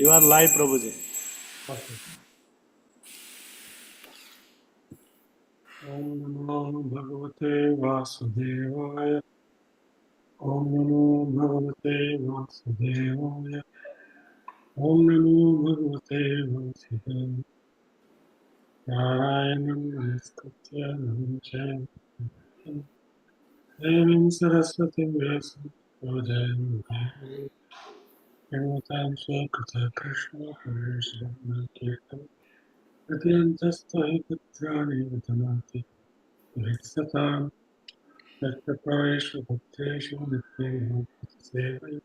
You are live, Prabhuji. Okay. Om Namo Bhagavate Vasudevaya. Om Namo Bhagavate Vasudevaya. Om Namo Bhagavate Vasudevaya. Narayanam Namaskritya Naram Chayam. Devim Saraswatim Vyasam Pujayam Devi. Bhagavatam Swakata Krishna Purusharama Kirtam. Adyantastahi Putrani Vidamati. Viksatam. Prayesh Bhakteshu Nitya Sevaya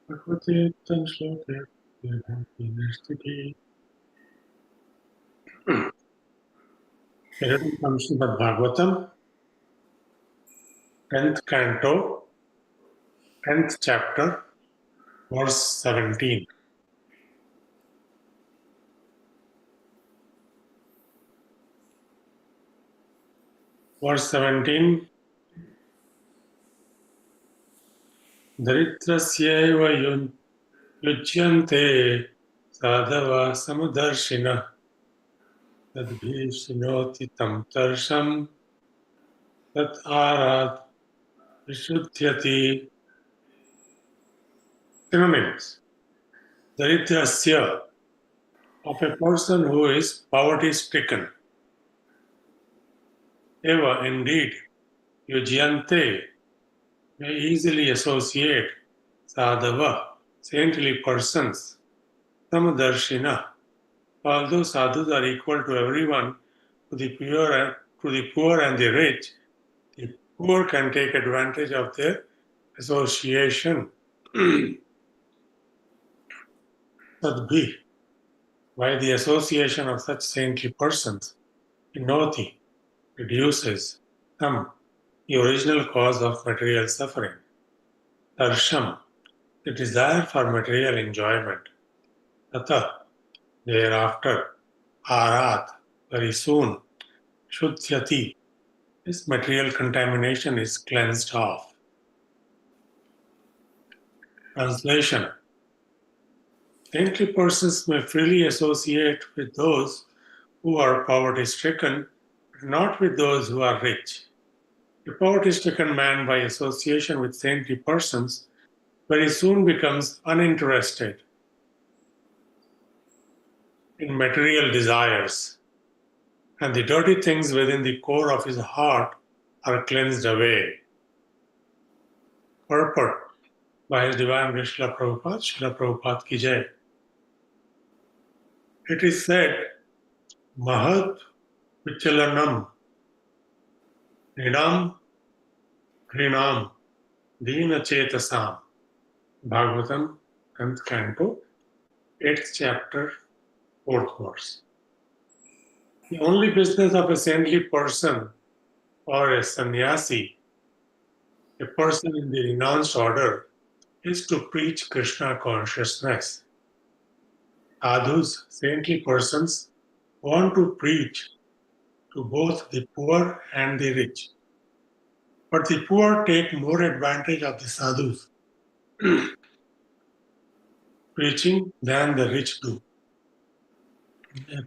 Bhagavate Tan Shloke Vedhanti Nistiki. Here comes the Bhagavatam, 10th canto, 10th chapter, verse 17. Verse 17. Daritrasyeva yujyante sadhava samadarshina tadbhishinoti tam tarsham tat arad vishuddhyati. Synonyms. Daritrasya, of a person who is poverty-stricken. Eva, indeed, yujyante, may easily associate sadhava, saintly persons, samadarshina, although sadhus are equal to everyone, to the poor and the rich, the poor can take advantage of their association. Sadbhi, by the association of such saintly persons, vinoti, reduces tam, the original cause of material suffering. Darsham, the desire for material enjoyment. Tata, thereafter. Arat, very soon. Shuddhyati, this material contamination is cleansed off. Translation. Saintly persons may freely associate with those who are poverty-stricken, but not with those who are rich. A poverty-stricken man, by association with saintly persons, very soon becomes uninterested in material desires, and the dirty things within the core of his heart are cleansed away. Purport by His Divine Grace Srila Prabhupada, Srila Prabhupada ki Jai. It is said, Mahat Vichalanam Nidam Hrinam Dina Chetasam. Bhagavatam, 10th canto, 8th chapter, 4th verse. The only business of a saintly person or a sannyasi, a person in the renounced order, is to preach Krishna consciousness. Sadhus, saintly persons, want to preach to both the poor and the rich. But the poor take more advantage of the sadhus preaching than the rich do. A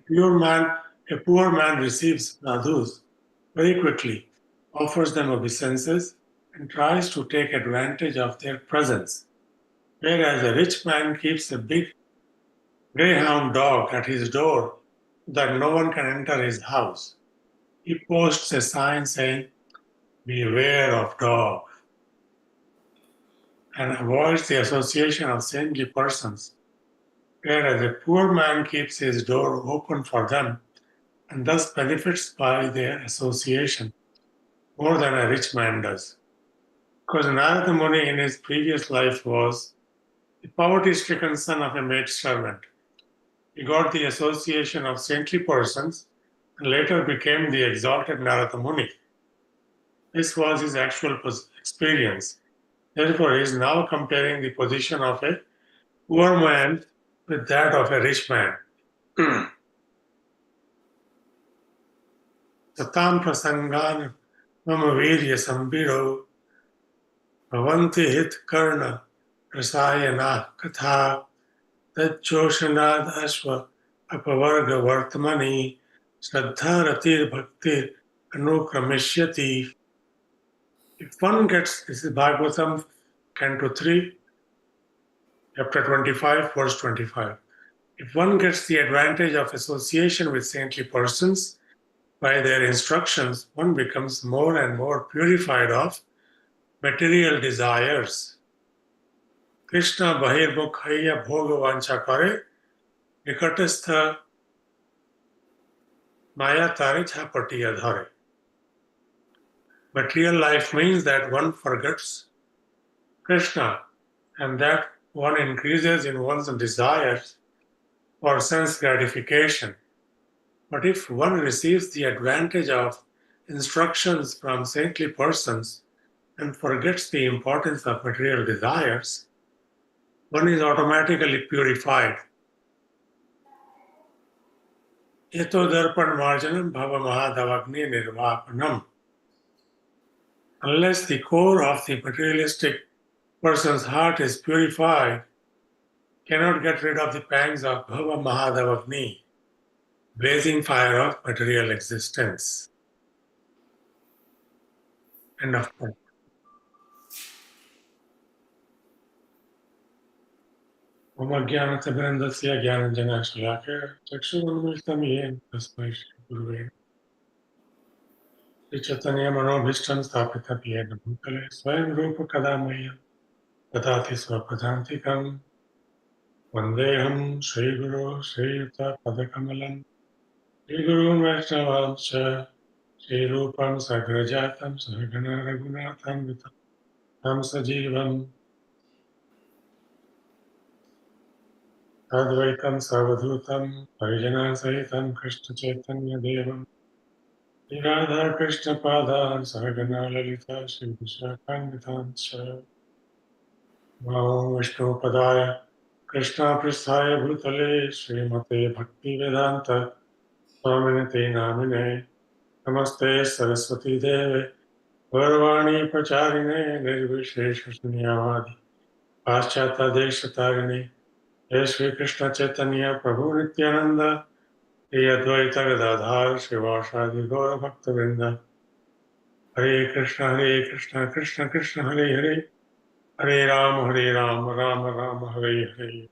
poor man receives sadhus very quickly, offers them obeisances, and tries to take advantage of their presence. Whereas a rich man keeps a big greyhound dog at his door so that no one can enter his house. He posts a sign saying, "Beware of dog," and avoids the association of saintly persons, whereas a poor man keeps his door open for them and thus benefits by their association more than a rich man does. Because Narada Muni in his previous life was the poverty-stricken son of a maidservant. He got the association of saintly persons and later became the exalted Narada Muni. This was his actual experience. Therefore, he is now comparing the position of a poor man with that of a rich man. Satam prasangan mama virya sambiro bhavanti hit karna rasayana katha Tadchoshanad Ashva Apavarga Vartamani Shraddha Ratir Bhaktir Anukrameshyati. If one gets, this is Bhagavatam, Canto 3, Chapter 25, verse 25. If one gets the advantage of association with saintly persons by their instructions, one becomes more and more purified of material desires. Krishna Bahirmukh Haya Bhoga Vancha Kare Nikatastha Maya Tare Chapatiya Dhare. Material life means that one forgets Krishna and that one increases in one's desires for sense gratification. But if one receives the advantage of instructions from saintly persons and forgets the importance of material desires, one is automatically purified. Eto darpan marjanam bhava mahadavagni nirvapanam. Unless the core of the materialistic person's heart is purified, cannot get rid of the pangs of bhava mahadavagni, blazing fire of material existence. End of point. मम ज्ञानतिमिरन्दस्य ज्ञानञ्जनशलाकया चक्षुरुन्मिलितं येन तस्मै श्रीगुरुवे श्रीचैतन्यमनोभीष्टं स्थापितं येन भूतले स्वयं रूप कदा मह्यं ददाति स्वपदान्तिकं वन्देऽहं श्रीगुरो श्रीयुतपदकमलं श्रीगुरुं वैष्णवांश्च श्रीरूपं सग्रजातं सहगण रघुनाथं तं सजीवम् अद्वैतं सर्वधूतं परिजनसहितं कृष्णचैतन्यदेवं श्रीराधाकृष्णपादान् सहगणा ललिता श्रीविशाखान्वितांश्च नमो विष्णुपदाय कृष्णापृष्ठाय भूतले श्रीमते भक्तिवेदान्त स्वामिनिते नामिने नमस्ते सरस्वतीदेवे गौरवाणी प्रचारिणे निर्विशेषशून्यवादी पाश्चात्यदेशतारिणे जय श्री कृष्ण चैतन्य प्रभु नित्यानंद श्री अद्वैत गदाधर शिवासादि गौर भक्तवृंद हरे Krishna Krishna Krishna Hare Hare Hare Ram Ram Ram Hare Hare.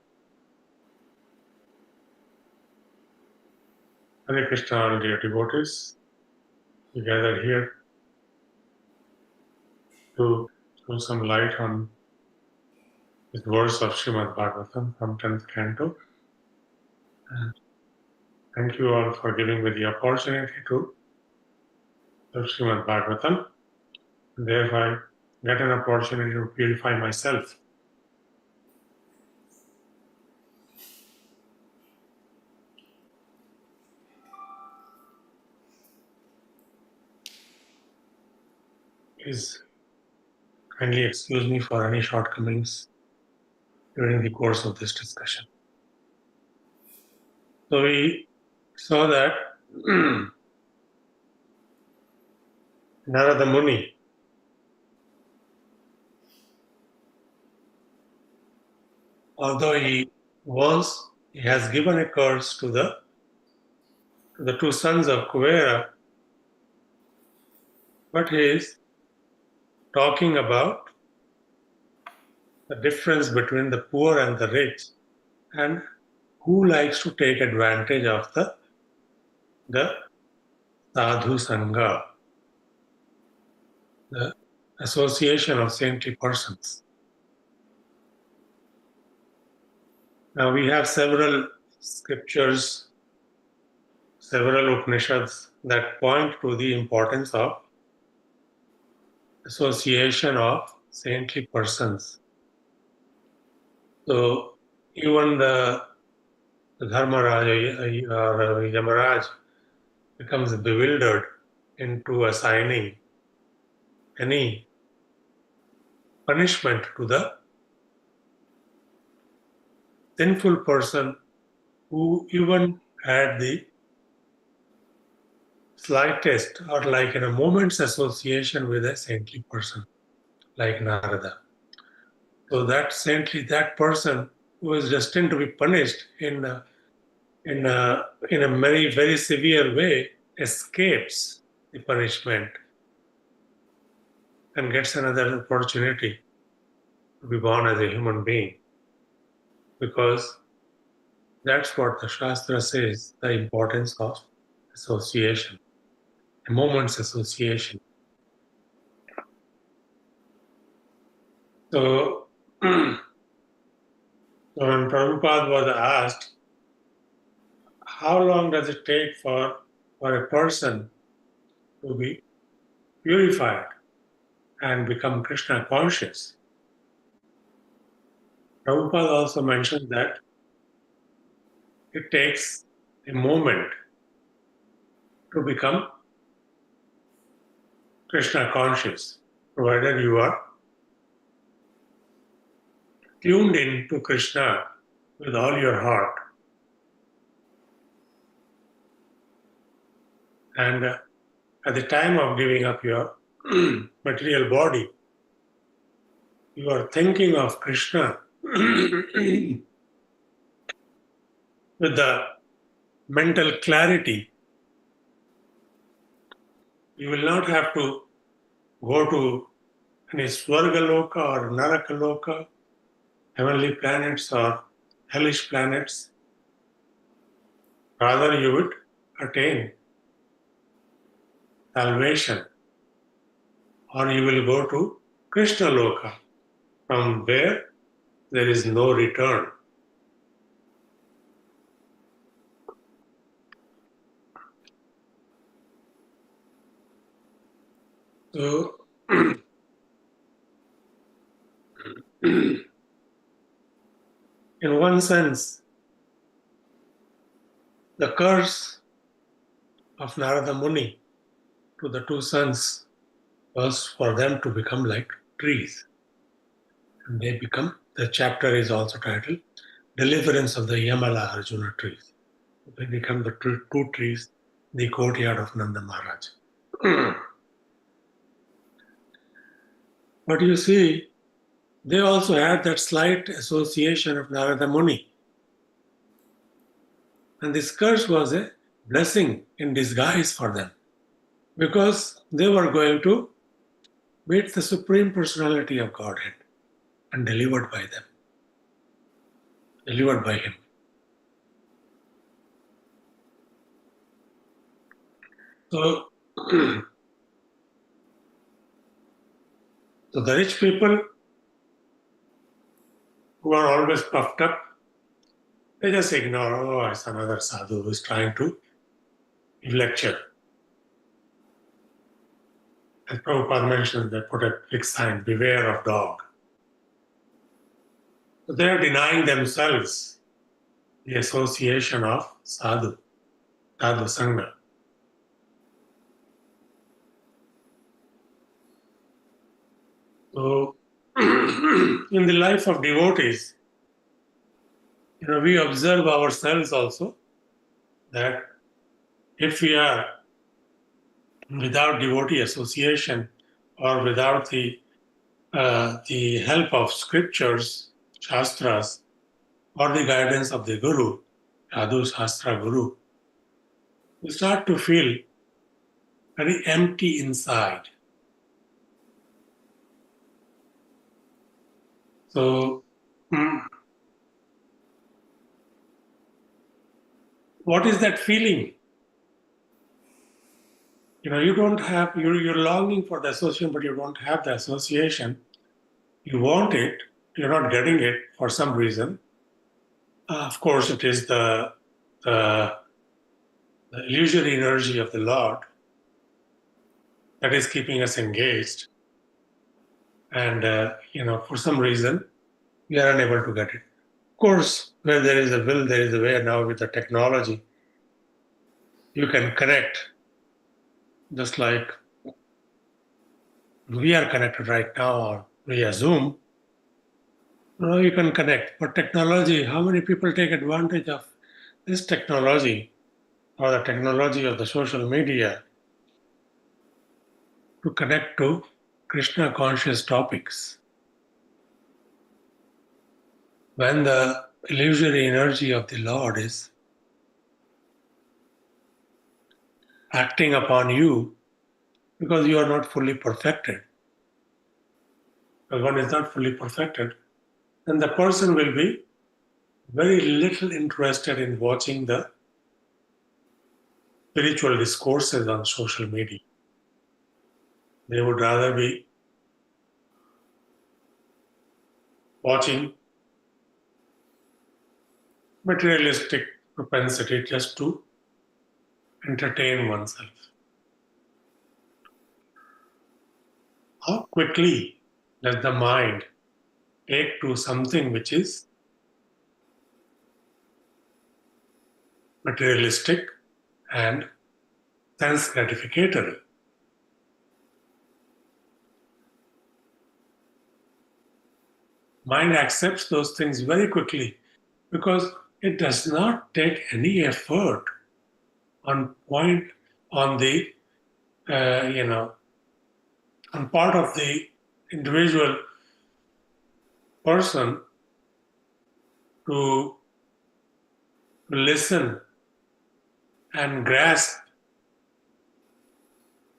Hare Krishna, all dear devotees, we gather here to throw some light on this verse of Srimad Bhagavatam from 10th canto. And thank you all for giving me the opportunity to serve Srimad Bhagavatam. Thereby get an opportunity to purify myself. Please kindly excuse me for any shortcomings during the course of this discussion. So we saw that Narada Muni although he has given a curse to the two sons of Kuvera, but he is talking about the difference between the poor and the rich and who likes to take advantage of the sadhu sangha, the association of saintly persons. Now we have several scriptures, several Upanishads that point to the importance of association of saintly persons. So even the Dharmaraj or Yamaraj becomes bewildered into assigning any punishment to the sinful person who even had the slightest or like in a moment's association with a saintly person like Narada. So that person who is destined to be punished in a very, very severe way, escapes the punishment and gets another opportunity to be born as a human being. Because that's what the Shastra says, the importance of association, a moment's association. So, so when Prabhupada was asked, how long does it take for a person to be purified and become Krishna conscious? Prabhupada also mentioned that it takes a moment to become Krishna conscious, provided you are tuned in to Krishna with all your heart. And at the time of giving up your material body, you are thinking of Krishna with the mental clarity. You will not have to go to any Swargaloka or Narakaloka, heavenly planets or hellish planets. Rather, you would attain salvation, or you will go to Krishna Loka, from where there is no return. So, in one sense, the curse of Narada Muni to the two sons was for them to become like trees. And they become, the chapter is also titled Deliverance of the Yamala Arjuna trees. They become the two trees, the courtyard of Nanda Maharaj. But you see, they also had that slight association of Narada Muni. And this curse was a blessing in disguise for them, because they were going to meet the Supreme Personality of Godhead and delivered by them, delivered by Him. So, so the rich people who are always puffed up, they just ignore, oh, it's another sadhu who is trying to give lecture. As Prabhupada mentioned, they put a big sign, beware of dog. So they are denying themselves the association of sadhu, sadhu sangha. So in the life of devotees, we observe ourselves also that if we are without devotee association or without the help of scriptures, shastras, or the guidance of the guru, sadhu, shastra, guru, we start to feel very empty inside. So, what is that feeling? You don't have, you're longing for the association, but you don't have the association. You want it, you're not getting it for some reason. Of course, it is the illusory energy of the Lord that is keeping us engaged. And, for some reason, we are unable to get it. Of course, where there is a will, there is a way. Now with the technology, you can connect, just like we are connected right now or via Zoom. You can connect. But technology, how many people take advantage of this technology or the technology of the social media to connect to Krishna conscious topics? When the illusory energy of the Lord is acting upon you because you are not fully perfected. When one is not fully perfected, then the person will be very little interested in watching the spiritual discourses on social media. They would rather be watching materialistic propensity just to entertain oneself. How quickly does the mind take to something which is materialistic and sense gratificatory? Mind accepts those things very quickly because it does not take any effort on point on the on part of the individual person to listen and grasp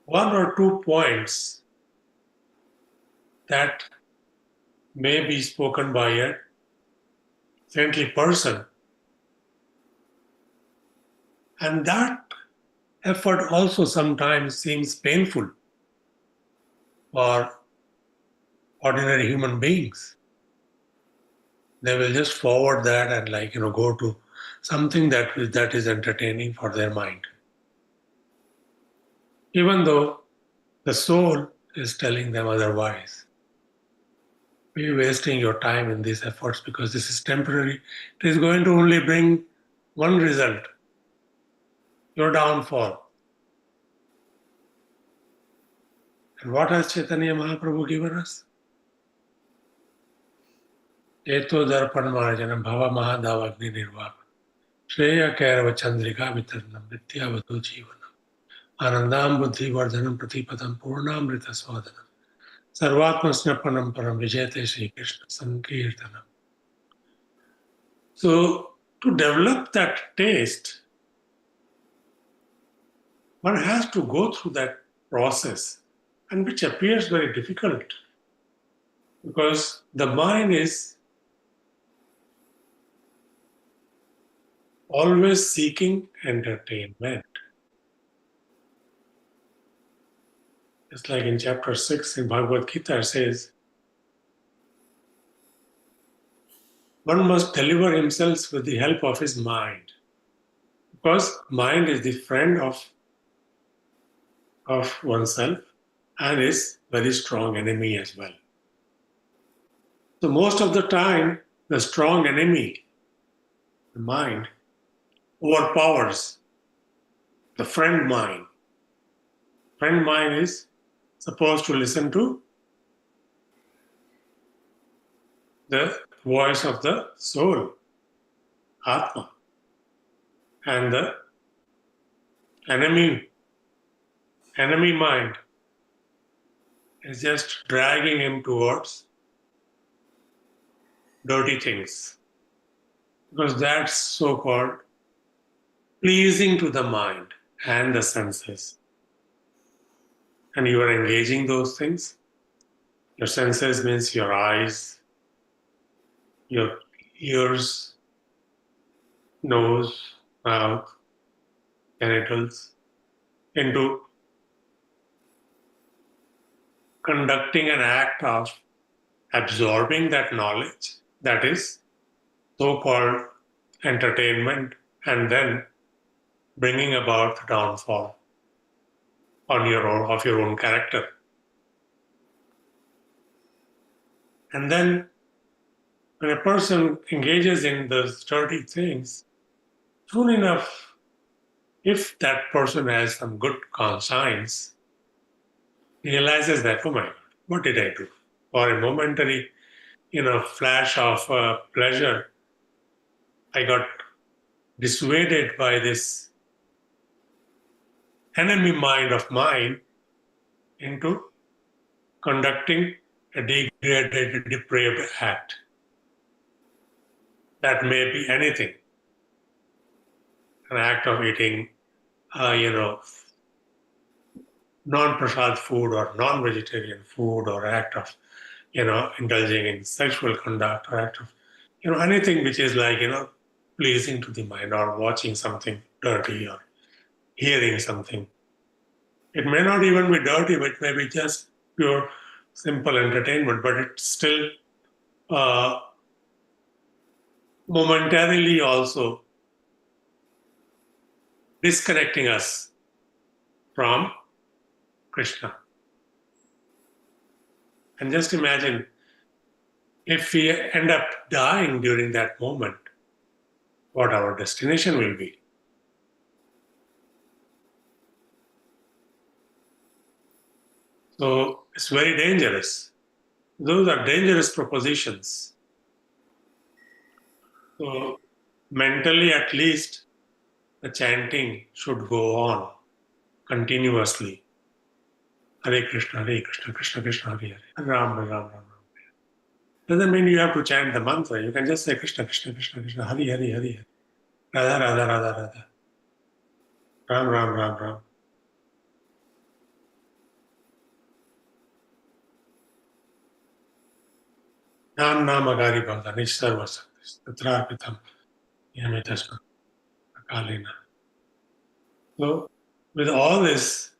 one or two points that may be spoken by a saintly person. And that effort also sometimes seems painful for ordinary human beings. They will just forward that and go to something that is entertaining for their mind. Even though the soul is telling them otherwise. You're wasting your time in these efforts because this is temporary. It is going to only bring one result, your downfall. And what has Chaitanya Mahaprabhu given us? Eto darpan marjanam bhava mahadava agni nirvap. Shreya kairava chandrika vitarnam nityavatu jivanam. Anandam buddhi vardhanam pratipadam purnamrita swadanam. Sarvatma snapanam param vijayate Sri Krishna sankirtanam. So, to develop that taste, one has to go through that process, and which appears very difficult because the mind is always seeking entertainment. Just like in chapter 6 in Bhagavad Gita, it says, one must deliver himself with the help of his mind, because mind is the friend of oneself and is very strong enemy as well. So most of the time, the strong enemy, the mind, overpowers the friend mind. Friend mind is supposed to listen to the voice of the soul, Atma. And the enemy mind is just dragging him towards dirty things. Because that's so-called pleasing to the mind and the senses. And you are engaging those things. Your senses means your eyes, your ears, nose, mouth, genitals, into conducting an act of absorbing that knowledge, that is so-called entertainment, and then bringing about the downfall of your own character. And then when a person engages in those dirty things, soon enough, if that person has some good conscience, he realizes that, oh my God, what did I do? For a momentary, flash of pleasure, I got dissuaded by this enemy mind of mine into conducting a degraded, depraved act. That may be anything. An act of eating, non-prasad food or non-vegetarian food, or act of, indulging in sexual conduct, or act of, anything which is like, pleasing to the mind, or watching something dirty, or hearing something. It may not even be dirty, but it may be just pure, simple entertainment, but it's still uh, momentarily also disconnecting us from Krishna. And just imagine if we end up dying during that moment, what our destination will be. So it's very dangerous. Those are dangerous propositions. So mentally, at least, the chanting should go on continuously. Hare Krishna, Krishna Krishna, Hare Hare, Ram, Ram, Ram, Ram. Doesn't mean you have to chant the mantra. You can just say Krishna, Krishna, Krishna, Krishna, Hare Hare, Hare Hare, Radha, Radha, Radha, Radha, Ram, Ram, Ram, Ram. Nam Namagari Bhagda, Nishsarva Saktis, Tatrapitam, Yamitasma, Akalina. So, with all these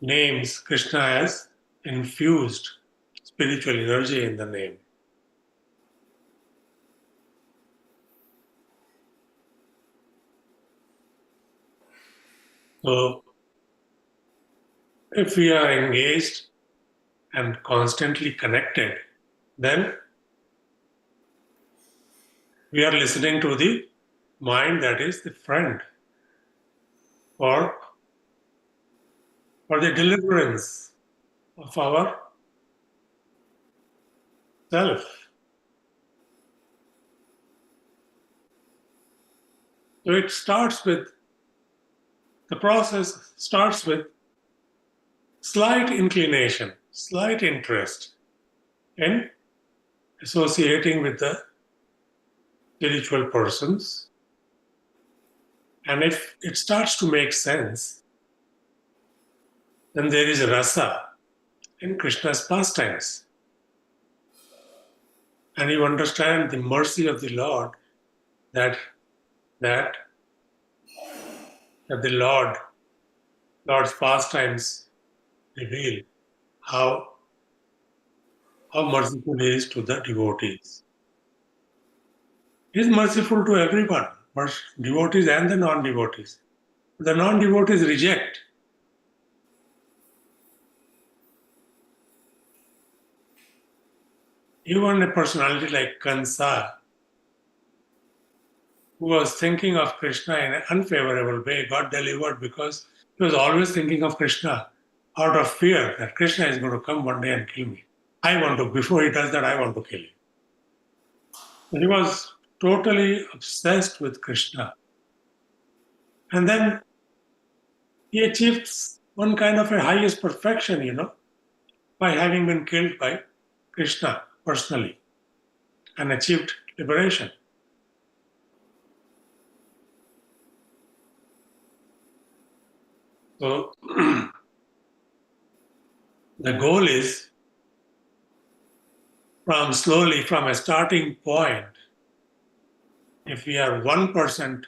names, Krishna has infused spiritual energy in the name. So, if we are engaged and constantly connected, then we are listening to the mind that is the friend for the deliverance of our self. So it starts with, the process starts with slight inclination, slight interest in associating with the spiritual persons. And if it starts to make sense, then there is rasa in Krishna's pastimes. And you understand the mercy of the Lord that the Lord's pastimes reveal how merciful he is to the devotees. He is merciful to everyone, devotees and the non-devotees. The non-devotees reject. Even a personality like Kansa, who was thinking of Krishna in an unfavorable way, got delivered because he was always thinking of Krishna out of fear that Krishna is going to come one day and kill me. Before he does that, I want to kill him. He was totally obsessed with Krishna. And then he achieved one kind of a highest perfection, by having been killed by Krishna personally and achieved liberation. So the goal is from a starting point, if we are 1%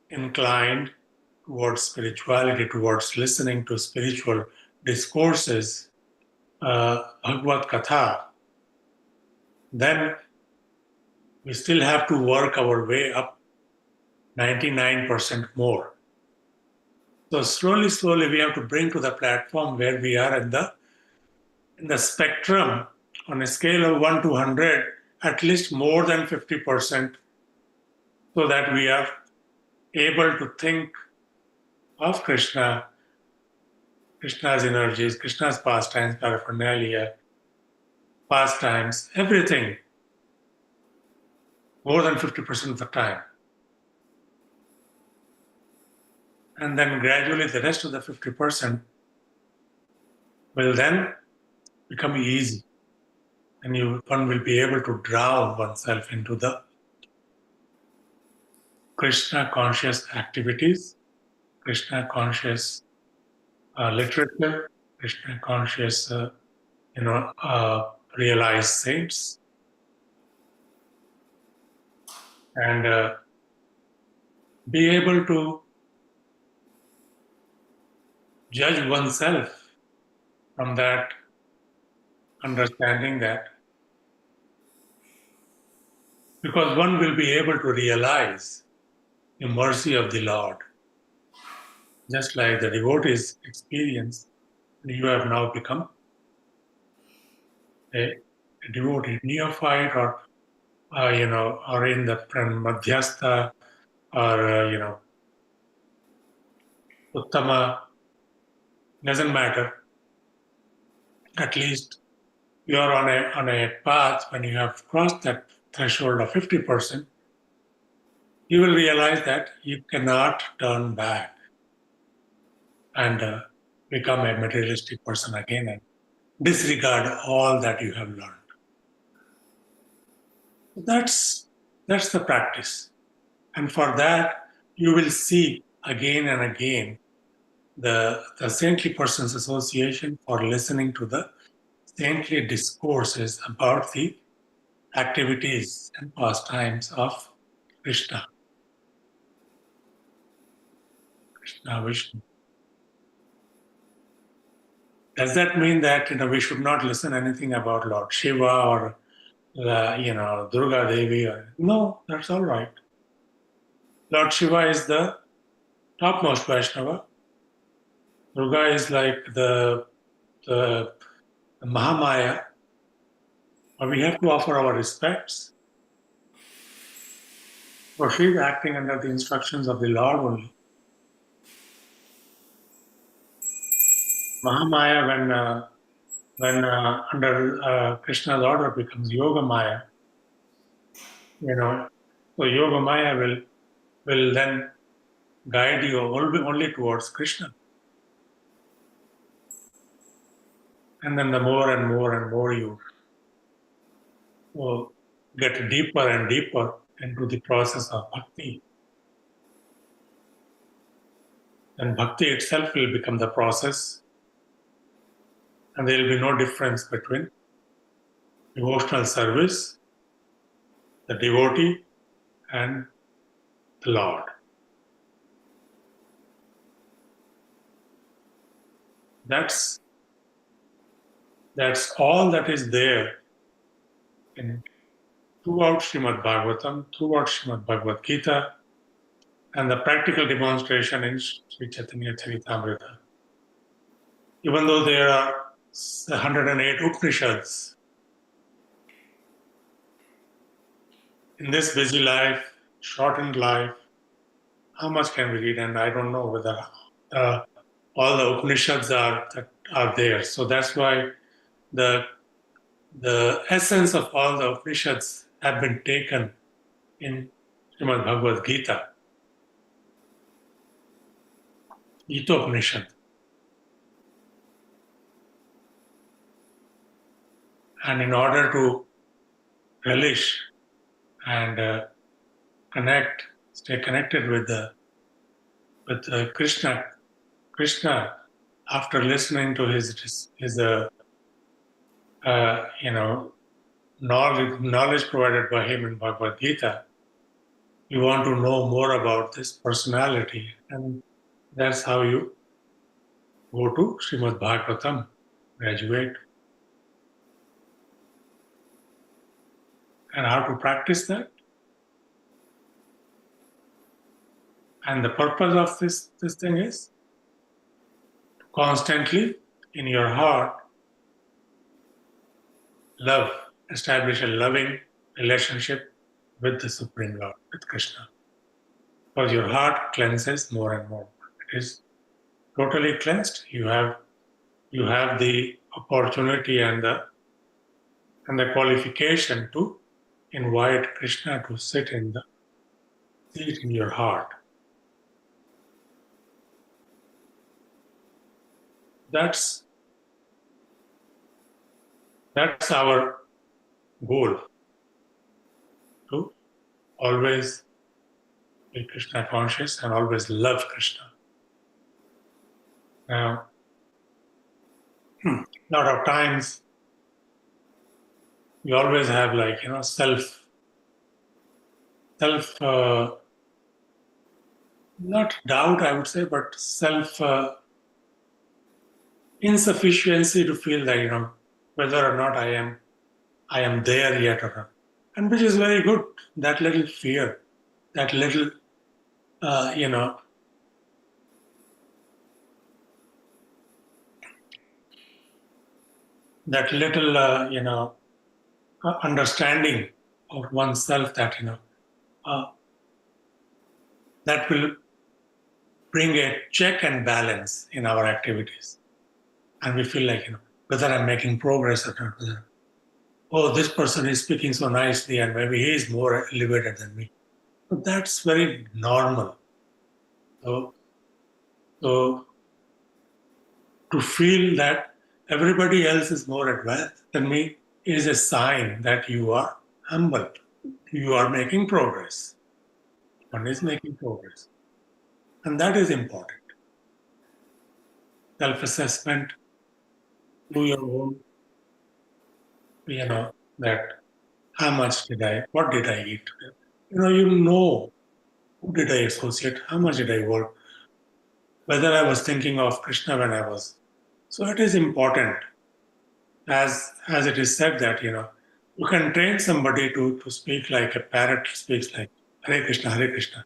inclined towards spirituality, towards listening to spiritual discourses, Bhagavad Katha, then we still have to work our way up 99% more. So slowly we have to bring to the platform where we are in the spectrum on a scale of 1 to 100, at least more than 50%, so that we are able to think of Krishna, Krishna's energies, Krishna's pastimes, paraphernalia, pastimes, everything, more than 50% of the time. And then gradually the rest of the 50% will then become easy. and one will be able to drown oneself into the Krishna conscious activities, Krishna conscious literature, Krishna conscious, realized saints, and be able to judge oneself from that understanding, that because one will be able to realize the mercy of the Lord, just like the devotees experience. You have now become a devotee, neophyte, or in the madhyastha, or uttama, doesn't matter. At least you are on a path. When you have crossed that threshold of 50%, you will realize that you cannot turn back and become a materialistic person again and disregard all that you have learned. That's the practice. And for that, you will see again and again the Saintly Persons Association for listening to the saintly discourses about the activities and pastimes of Krishna, Krishna Vishnu. Does that mean that we should not listen anything about Lord Shiva or Durga Devi? No, that's all right. Lord Shiva is the topmost Vaishnava. Durga is like the Mahamaya. But we have to offer our respects. So she is acting under the instructions of the Lord only. Mahamaya, when under Krishna's order, becomes Yoga Maya. So Yoga Maya will then guide you only towards Krishna. And then the more and more and more you will get deeper and deeper into the process of bhakti. And bhakti itself will become the process, and there will be no difference between devotional service, the devotee, and the Lord. That's all that is there throughout Srimad Bhagavatam, throughout Srimad Bhagavad Gita, and the practical demonstration in Sri Chaitanya Charitamrita. Even though there are 108 Upanishads, in this busy life, shortened life, how much can we read? And I don't know whether all the Upanishads are there. So that's why the essence of all the Upanishads have been taken in Srimad Bhagavad Gita, Gita Upanishad. And in order to relish and stay connected with Krishna, after listening to his knowledge provided by him in Bhagavad Gita, you want to know more about this personality, and that's how you go to Srimad Bhagavatam, graduate. And how to practice that? And the purpose of this thing is to constantly in your heart establish a loving relationship with the Supreme Lord, with Krishna. Because your heart cleanses more and more. It is totally cleansed. You have the opportunity and the qualification to invite Krishna to sit in the seat in your heart. That's our goal to always be Krishna conscious and always love Krishna. Now, a lot of times we always have self not doubt, I would say, but self insufficiency to feel that whether or not I am there yet or not, and which is very good. That little fear, that little uh, you know that little understanding of oneself uh, that will bring a check and balance in our activities, and we feel whether I'm making progress or not. Whether, oh, this person is speaking so nicely, and maybe he is more elevated than me. But that's very normal. So, so to feel that everybody else is more advanced than me is a sign that you are humble. You are making progress. One is making progress. And that is important. Self-assessment, do your own, that how much what did I eat today? Who did I associate, how much did I work, whether I was thinking of Krishna when I was. So it is important, as it is said that you can train somebody to speak like a parrot speaks, like Hare Krishna, Hare Krishna.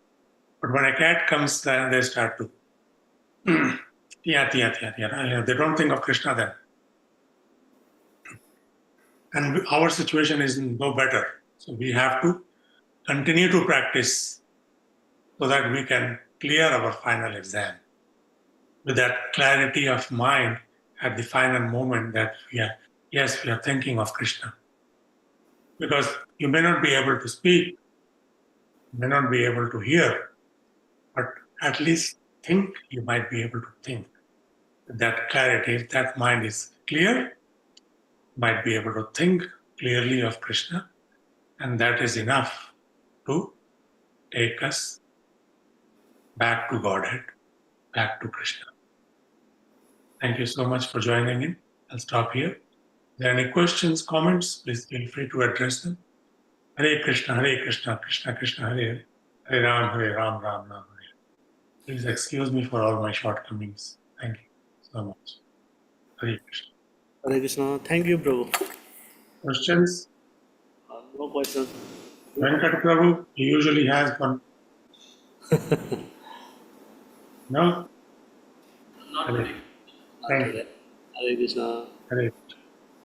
But when a cat comes, then they start to tia, tia, tia, tia. They don't think of Krishna then. And our situation is no better. So we have to continue to practice so that we can clear our final exam with that clarity of mind at the final moment that we are thinking of Krishna. Because you may not be able to speak, you may not be able to hear, but at least think, you might be able to think. With that clarity, if that mind is clear, might be able to think clearly of Krishna, and that is enough to take us back to Godhead, back to Krishna. Thank you so much for joining in. I'll stop here. If there are any questions, comments, please feel free to address them. Hare Krishna, Krishna Krishna, Hare Hare, Hare Ram, Ram Ram, Hare. Please excuse me for all my shortcomings. Thank you so much. Hare Krishna. Hare Krishna. Thank you, bro. Questions? No questions. Venkat Prabhu, he usually has one. No? Not Hare. today. Not Thank you. today. Hare Krishna. Hare Krishna.